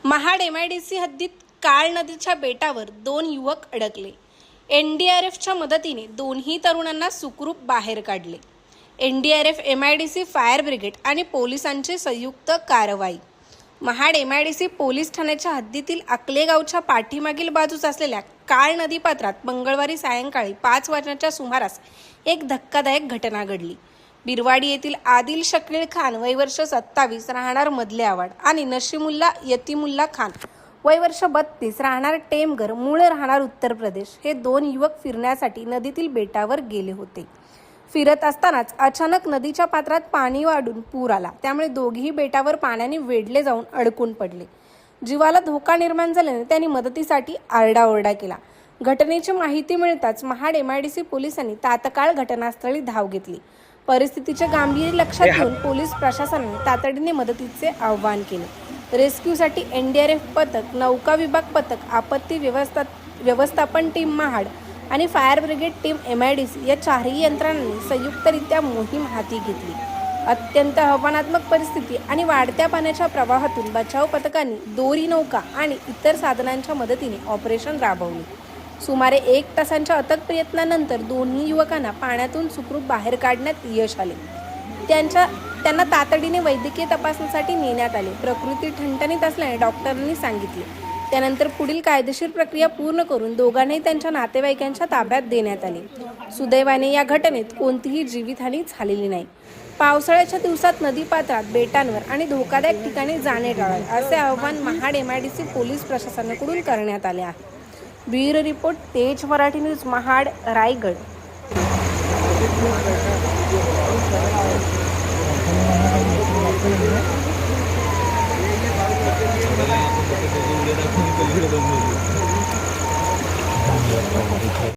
Mahad MIDC हद्दीत काळ नदीच्या बेटावर 2 युवक अडकले। एनडीआरएफच्या मदतीने दोन्ही तरुणांना सुखरूप बाहेर काढले। एनडीआरएफ, एमआयडीसी फायर ब्रिगेड आणि पोलिसांची संयुक्त कारवाई। महाड एमआयडीसी पोलीस ठाण्याच्या हद्दीतील अकले गावच्या पाठीमागील बाजूस असलेल्या काळ नदीपात्रात मंगळवारी सायंकाळी 5 वाजण्याच्या सुमारास एक धक्कादायक घटना घडली। बिरवाडी येथील आदिल शकील खान वय वर्ष 27 राहणार मधले आवाड आणि नशीमुल्ला यतीमुल्ला खान वय वर्ष 32 राहणार टेमघर मूळ राहणार उत्तर प्रदेश हे 2 युवक फिरण्यासाठी नदीतील बेटावर गेले होते। फिरत असतानाच अचानक नदीच्या पात्रात पाणी वाढून पूर आला। त्यामुळे दोघेही बेटावर पाण्याने वेढले जाऊन अडकून पडले। जीवाला धोका निर्माण झाल्याने त्यांनी मदतीसाठी आरडाओरडा केला। घटनेची माहिती मिळताच महाड एमआयडीसी पोलिसांनी तात्काळ घटनास्थळी धाव घेतली। परिस्थितीचे गांभीर्य लक्षात घेऊन पोलीस प्रशासनाने तातडीने मदतीचे आवाहन केले। रेस्क्यूसाठी एनडीआरएफ पथक, नौका विभाग पथक, आपत्ती व्यवस्थापन टीम महाड आणि फायर ब्रिगेड टीम एमआयडीसी या चारही यंत्रणांनी संयुक्तरित्या मोहीम हाती घेतली। अत्यंत आव्हानात्मक परिस्थिती आणि वाढत्या पाण्याच्या प्रवाहातून बचाव पथकांनी दोरी, नौका आणि इतर साधनांच्या मदतीने ऑपरेशन राबवले। सुमारे 1 तासांच्या अथक प्रयत्नानंतर दोन्ही युवकांना पाण्यातून सुखरूप बाहेर काढण्यात यश आले। त्यांना तातडीने वैद्यकीय तपासणीसाठी नेण्यात आले। प्रकृती ठणठणीत असल्याने डॉक्टरांनी सांगितले। त्यानंतर पुढील कायदेशीर प्रक्रिया पूर्ण करून दोघांनाही त्यांच्या नातेवाईकांच्या ताब्यात देण्यात आले। सुदैवाने या घटनेत कोणतीही जीवितहानी झालेली नाही। पावसाळ्याच्या दिवसात नदीपात्रात, बेटांवर आणि धोकादायक ठिकाणी जाणे टाळावे असे आवाहन महाड एमआयडीसी पोलीस प्रशासनाकडून करण्यात आले आहे। ब्युरो रिपोर्ट, तेज मराठी न्यूज, महाड, रायगड।